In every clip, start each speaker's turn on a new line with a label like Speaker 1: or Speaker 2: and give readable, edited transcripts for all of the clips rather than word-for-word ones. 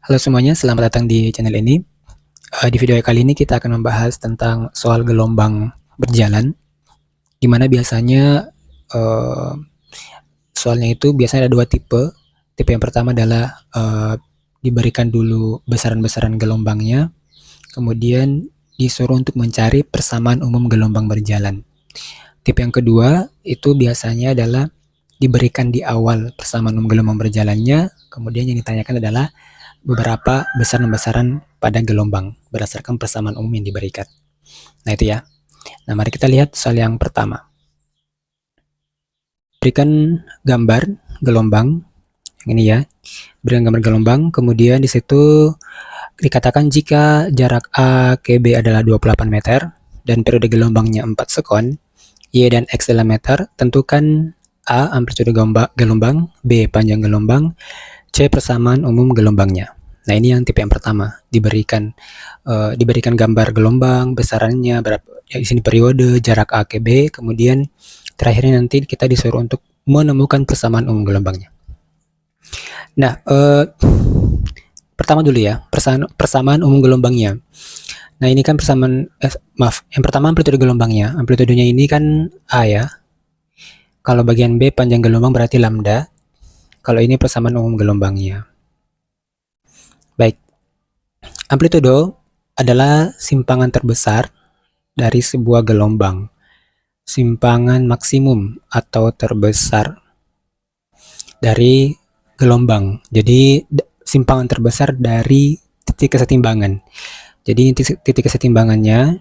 Speaker 1: Halo semuanya, selamat datang di channel ini. Di video kali ini kita akan membahas tentang soal gelombang berjalan, di mana biasanya eh, soalnya itu biasanya ada dua tipe. Tipe yang pertama adalah diberikan dulu besaran-besaran gelombangnya, kemudian disuruh untuk mencari persamaan umum gelombang berjalan. Tipe yang kedua itu biasanya adalah diberikan di awal persamaan umum gelombang berjalannya, kemudian yang ditanyakan adalah beberapa besaran-besaran pada gelombang berdasarkan persamaan umum yang diberikan. Nah itu ya. Nah mari kita lihat soal yang pertama. Berikan gambar gelombang yang ini ya. Berikan gambar gelombang, kemudian di situ dikatakan jika jarak A ke B adalah 28 meter dan periode gelombangnya 4 sekon, Y dan X dalam meter, tentukan A amplitude gelombang, B panjang gelombang, C persamaan umum gelombangnya. Nah ini yang tipe yang pertama, diberikan gambar gelombang, besarannya, berapa, ya, di sini periode, jarak A ke B, kemudian terakhirnya nanti kita disuruh untuk menemukan persamaan umum gelombangnya. Nah, pertama dulu ya, persamaan umum gelombangnya. Nah ini kan persamaan, yang pertama amplitude gelombangnya. Amplitudenya ini kan A ya. Kalau bagian B panjang gelombang berarti lambda. Kalau ini persamaan umum gelombangnya. Baik, amplitudo adalah simpangan terbesar dari sebuah gelombang. Simpangan maksimum atau terbesar dari gelombang. Jadi simpangan terbesar dari titik kesetimbangan. Jadi titik kesetimbangannya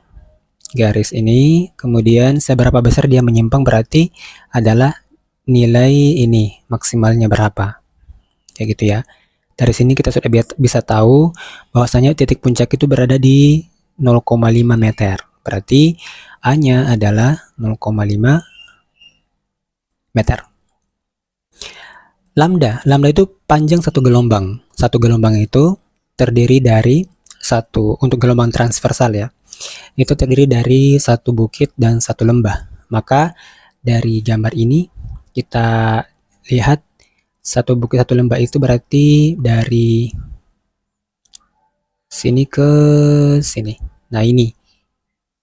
Speaker 1: garis ini, kemudian seberapa besar dia menyimpang berarti adalah nilai ini maksimalnya berapa. Kayak gitu ya. Dari sini kita sudah bisa tahu bahwasanya titik puncak itu berada di 0,5 meter. Berarti A-nya adalah 0,5 meter. Lambda itu panjang satu gelombang. Satu gelombang itu terdiri dari untuk gelombang transversal ya, itu terdiri dari satu bukit dan satu lembah. Maka dari gambar ini kita lihat satu bukit satu lembah itu berarti dari sini ke sini. Nah ini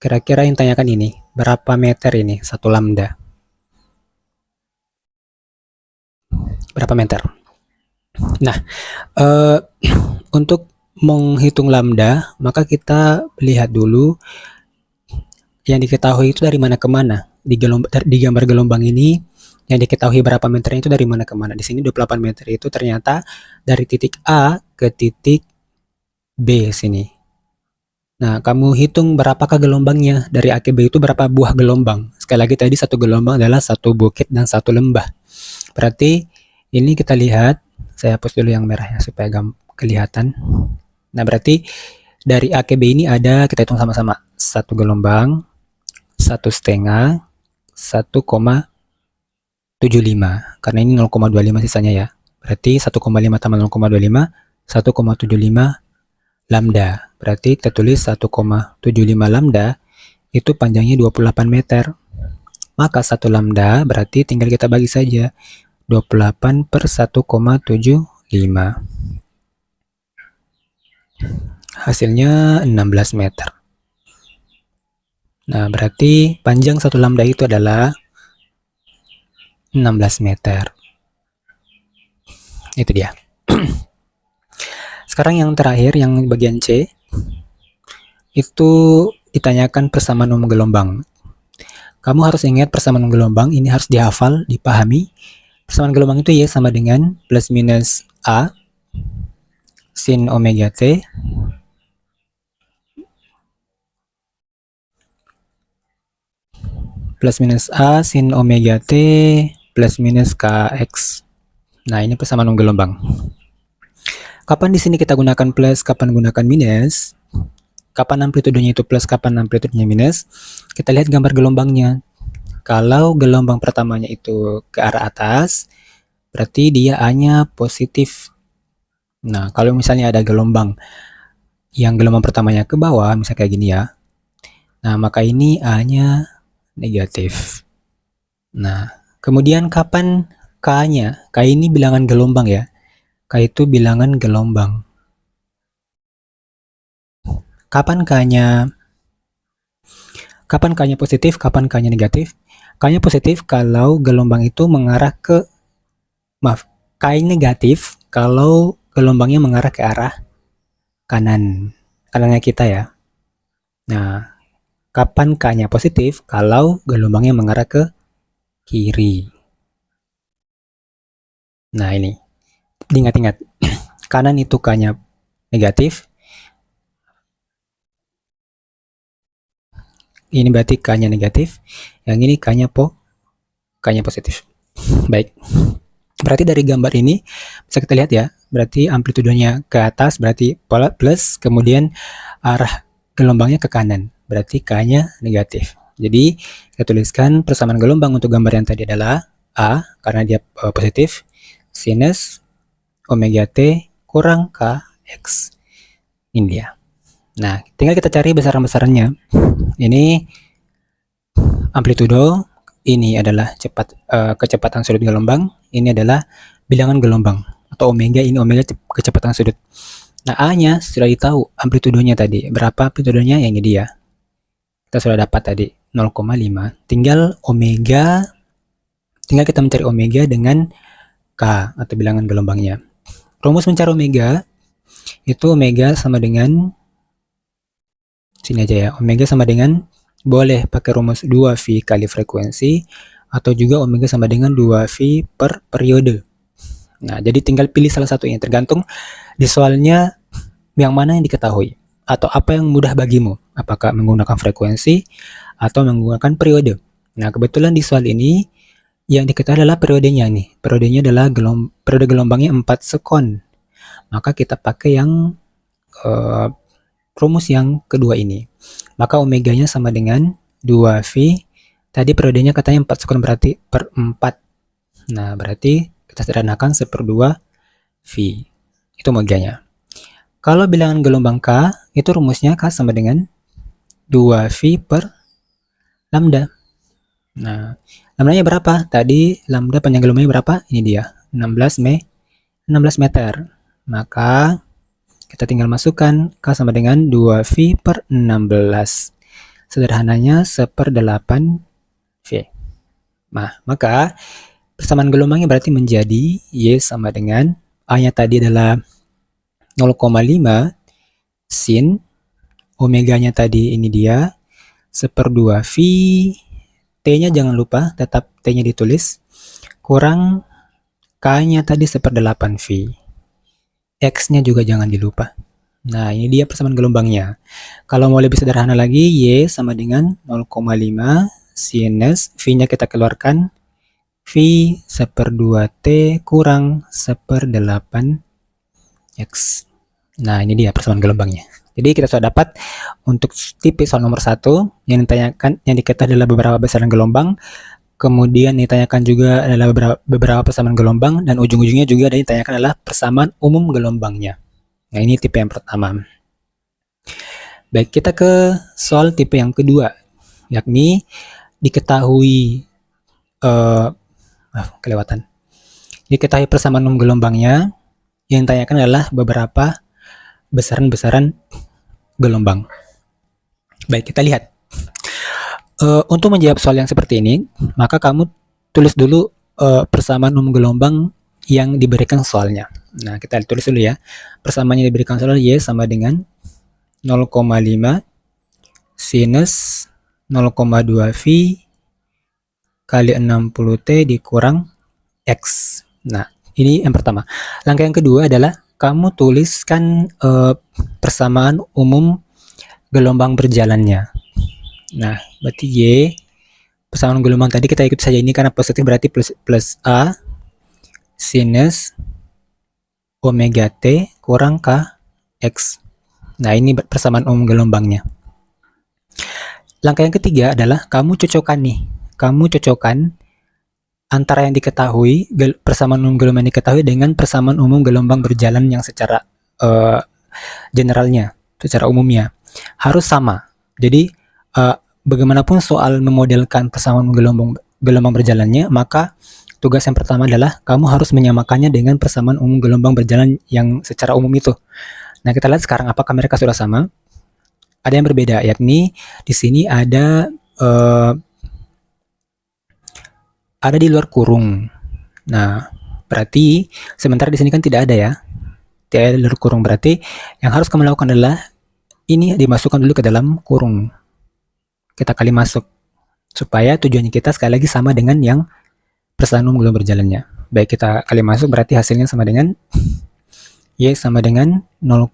Speaker 1: kira-kira yang tanyakan ini berapa meter ini satu lambda, berapa meter. Nah untuk menghitung lambda maka kita lihat dulu yang diketahui itu dari mana ke mana. Di gambar gelombang ini yang diketahui berapa meternya itu dari mana ke mana. Di sini 28 meter itu ternyata dari titik A ke titik B sini. Nah, kamu hitung berapakah gelombangnya. Dari A ke B itu berapa buah gelombang. Sekali lagi tadi satu gelombang adalah satu bukit dan satu lembah. Berarti ini kita lihat, saya hapus dulu yang merahnya supaya kelihatan. Nah, berarti dari A ke B ini ada, kita hitung sama-sama, satu gelombang, 1,5, 1,75. Karena ini 0,25 sisanya ya. Berarti 1,5 tambah 0,25, 1,75 lambda. Berarti kita tulis 1,75 lambda itu panjangnya 28 meter. Maka 1 lambda berarti tinggal kita bagi saja. 28 per 1,75. Hasilnya 16 meter. Nah, berarti panjang 1 lambda itu adalah 16 meter. Itu dia. Sekarang yang terakhir, yang bagian C, itu ditanyakan persamaan umum gelombang. Kamu harus ingat persamaan umum gelombang, ini harus dihafal, dipahami. Persamaan gelombang itu Y sama dengan plus minus A sin omega T plus minus A sin omega T plus minus KX. Nah, ini persamaan umum gelombang. Kapan di sini kita gunakan plus, kapan gunakan minus? Kapan amplitudenya itu plus, kapan amplitudenya minus? Kita lihat gambar gelombangnya. Kalau gelombang pertamanya itu ke arah atas, berarti dia A-nya positif. Nah, kalau misalnya ada gelombang yang gelombang pertamanya ke bawah, misalnya kayak gini ya. Nah, maka ini A-nya negatif. Nah, kemudian kapan K-nya? K ini bilangan gelombang ya. K itu bilangan gelombang. Kapan K-nya positif, kapan K-nya negatif? K-nya positif kalau gelombang itu mengarah ke, K negatif kalau gelombangnya mengarah ke arah kanannya kita ya. Nah, kapan K-nya positif kalau gelombangnya mengarah ke kiri. Nah, ini diingat-ingat. Kanan itu K-nya negatif. Ini berarti K-nya negatif. Yang ini K-nya positif. Baik. Berarti dari gambar ini bisa kita lihat ya. Berarti amplitudenya ke atas berarti plus, kemudian arah gelombangnya ke kanan. Berarti K-nya negatif. Jadi kita tuliskan persamaan gelombang untuk gambar yang tadi adalah A karena dia positif, sinus omega T kurang Kx. Ini dia. Nah, tinggal kita cari besaran-besarannya. Ini amplitudo, ini adalah kecepatan sudut gelombang, ini adalah bilangan gelombang atau omega, ini omega kecepatan sudut. Nah, A-nya sudah ditahu amplitudonya tadi. Berapa amplitudonya? Yang ini dia. Kita sudah dapat tadi 0,5. Tinggal kita mencari omega dengan K atau bilangan gelombangnya. Rumus mencari omega itu omega sama dengan sini aja ya. Omega sama dengan, boleh pakai rumus 2V kali frekuensi atau juga omega sama dengan 2V per periode. Nah, jadi tinggal pilih salah satunya, tergantung di soalnya yang mana yang diketahui atau apa yang mudah bagimu, apakah menggunakan frekuensi atau menggunakan periode. Nah, kebetulan di soal ini yang diketahui adalah periodenya nih. Periodenya adalah periode gelombangnya 4 sekon. Maka kita pakai yang rumus yang kedua ini. Maka omeganya sama dengan 2V. Tadi periodenya katanya 4 sekon, berarti per 4. Nah, berarti kita sederhanakan 1/2 V. Itu omeganya. Kalau bilangan gelombang K, itu rumusnya K sama dengan 2V per lambda. Nah, lambdanya berapa? Tadi lambda panjang gelombangnya berapa? Ini dia, 16 meter. Maka kita tinggal masukkan K sama dengan 2V per 16. Sederhananya 1/8 V. Nah, maka persamaan gelombangnya berarti menjadi Y sama dengan, A-nya tadi adalah 0,5 sin, omeganya tadi ini dia 1/2 V, T-nya jangan lupa, tetap T-nya ditulis, kurang K-nya tadi 1/8 V. X-nya juga jangan dilupa. Nah, ini dia persamaan gelombangnya. Kalau mau lebih sederhana lagi, Y sama dengan 0,5 sinus, V-nya kita keluarkan, V 1/2 T kurang 1/8 X. Nah, ini dia persamaan gelombangnya. Jadi kita sudah dapat untuk tipe soal nomor 1 yang diketahui adalah beberapa besaran gelombang, kemudian ditanyakan juga adalah beberapa persamaan gelombang, dan ujung-ujungnya juga ada ditanyakan adalah persamaan umum gelombangnya. Nah, ini tipe yang pertama. Baik, kita ke soal tipe yang kedua, yakni diketahui diketahui persamaan umum gelombangnya. Yang ditanyakan adalah beberapa besaran-besaran gelombang. Baik, kita lihat. Untuk menjawab soal yang seperti ini, maka kamu tulis dulu persamaan umum gelombang yang diberikan soalnya. Nah, kita tulis dulu ya. Persamaan yang diberikan soal Y sama dengan 0,5 sinus 0,2 V kali 60 T dikurang X. Nah, ini yang pertama. Langkah yang kedua adalah kamu tuliskan persamaan umum gelombang berjalannya. Nah, berarti Y, persamaan gelombang tadi kita ikut saja ini karena positif, berarti plus A sinus omega T kurang Kx. Nah, ini persamaan umum gelombangnya. Langkah yang ketiga adalah kamu cocokkan antara yang diketahui, persamaan umum gelombang yang diketahui dengan persamaan umum gelombang berjalan yang secara generalnya, secara umumnya harus sama. Jadi bagaimanapun soal memodelkan persamaan gelombang berjalannya, maka tugas yang pertama adalah kamu harus menyamakannya dengan persamaan umum gelombang berjalan yang secara umum itu. Nah, kita lihat sekarang apakah mereka sudah sama. ada yang berbeda, yakni di sini ada di luar kurung. Nah, berarti sementara di sini kan tidak ada ya. Tidak ada di luar kurung, berarti yang harus kamu lakukan adalah ini dimasukkan dulu ke dalam kurung. Kita kali masuk supaya tujuannya kita sekali lagi sama dengan yang persamaan umum gelombang berjalannya. Baik, kita kali masuk berarti hasilnya sama dengan Y sama dengan 0,5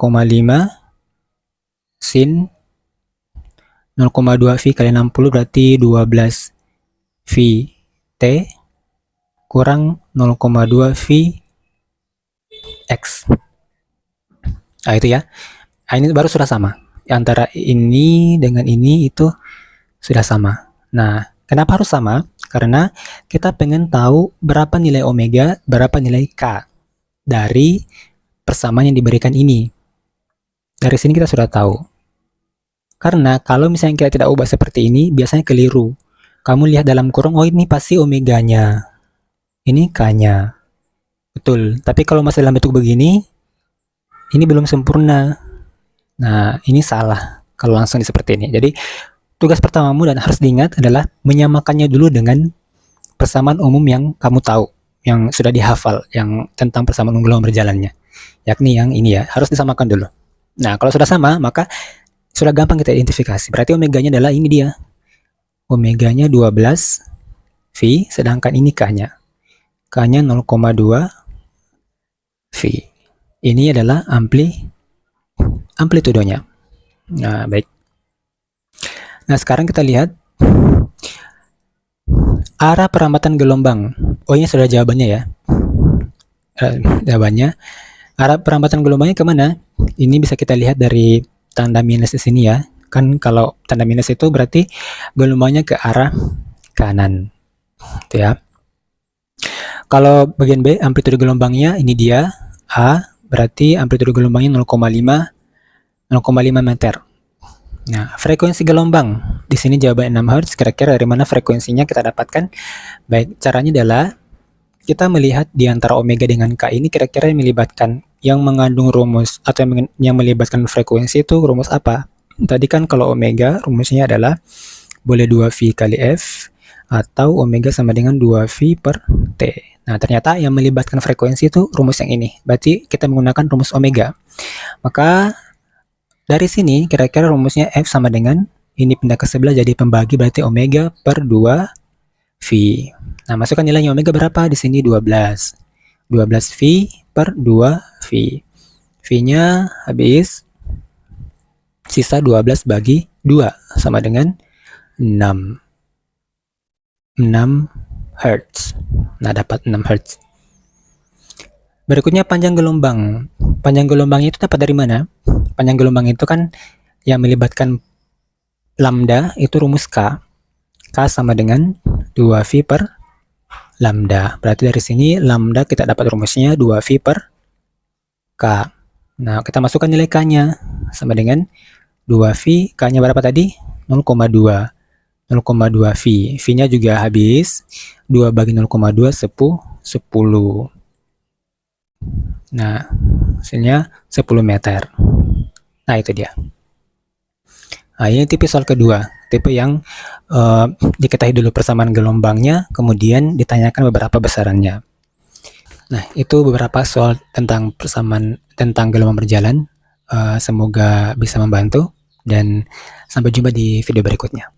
Speaker 1: sin 0,2 V kali 60 berarti 12 V T kurang 0,2 V X. Nah, itu ya. Nah, ini baru sudah sama. Antara ini dengan ini itu sudah sama. Nah, kenapa harus sama? Karena kita pengen tahu berapa nilai omega, berapa nilai K dari persamaan yang diberikan ini. Dari sini kita sudah tahu. Karena kalau misalnya kita tidak ubah seperti ini, biasanya keliru. Kamu lihat dalam kurung, oh ini pasti omeganya. Ini K-nya. Betul. Tapi kalau masih dalam bentuk begini, ini belum sempurna. Nah, ini salah kalau langsung seperti ini. Jadi, tugas pertamamu dan harus diingat adalah menyamakannya dulu dengan persamaan umum yang kamu tahu, yang sudah dihafal, yang tentang persamaan umum gelombang berjalannya. Yakni yang ini ya, harus disamakan dulu. Nah, kalau sudah sama, maka sudah gampang kita identifikasi. Berarti omeganya adalah ini dia. Omeganya 12 V, sedangkan ini K-nya. K-nya 0,2 V. Ini adalah amplitudenya. Nah, baik. Nah, sekarang kita lihat arah perambatan gelombang. Oh, ini sudah jawabannya ya. Jawabannya, arah perambatan gelombangnya kemana? Ini bisa kita lihat dari tanda minus di sini ya. Kan kalau tanda minus itu berarti gelombangnya ke arah kanan. Itu ya. Kalau bagian B, amplitude gelombangnya ini dia. A, berarti amplitude gelombangnya 0,5 meter. Nah, frekuensi gelombang. Di sini jawaban 6 Hz. Kira-kira dari mana frekuensinya kita dapatkan? Baik, caranya adalah kita melihat di antara omega dengan K ini kira-kira yang melibatkan, yang mengandung rumus atau yang melibatkan frekuensi itu rumus apa? Tadi kan kalau omega rumusnya adalah boleh 2V kali F atau omega sama dengan 2V per T. Nah, ternyata yang melibatkan frekuensi itu rumus yang ini. Berarti kita menggunakan rumus omega. Maka dari sini kira-kira rumusnya F sama dengan ini pindah ke sebelah jadi pembagi berarti omega per 2V. Nah, masukkan nilainya omega berapa? Di sini 12. 12V per 2V. V-nya habis sisa 12 bagi 2 sama dengan 6. 6 Hz. Nah, dapat 6 Hz. Berikutnya panjang gelombang. Panjang gelombangnya itu dapat dari mana? Panjang gelombang itu kan yang melibatkan lambda itu rumus K. K sama dengan 2V per lambda. Berarti dari sini lambda kita dapat rumusnya 2V per K. Nah, kita masukkan nilai K-nya sama dengan 2V. K-nya berapa tadi? 0,2. 0,2V. V-nya juga habis. 2 bagi 0,2 10. Nah, hasilnya 10 meter. Nah, itu dia. Nah, ini tipe soal kedua. Tipe yang diketahui dulu persamaan gelombangnya, kemudian ditanyakan beberapa besarannya. Nah, itu beberapa soal tentang persamaan tentang gelombang berjalan. Semoga bisa membantu dan sampai jumpa di video berikutnya.